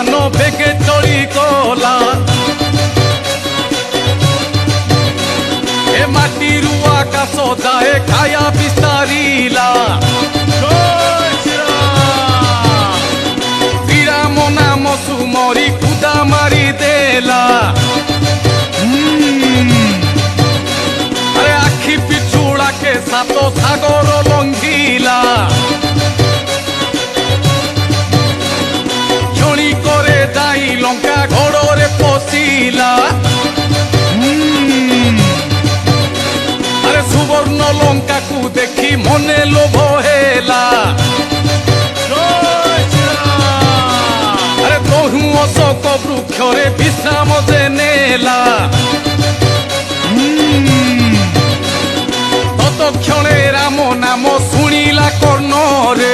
विमान बेगे चली गला ए माटीरू आकाश जाए काया विस्तारिला श्रीराम नाम सुमरी खुदा मारी देला अरे आखि पिछुड़ा के सातो सागर लंघिला क्षणी करे जाई लंका घोड़े पशिला अरे सुवर्ण लंका को देखी मने लोभ हेला अरे तहु अशोक वृक्ष विश्राम जे नेला तत क्षणे राम नाम शुणिला कर्ण रे।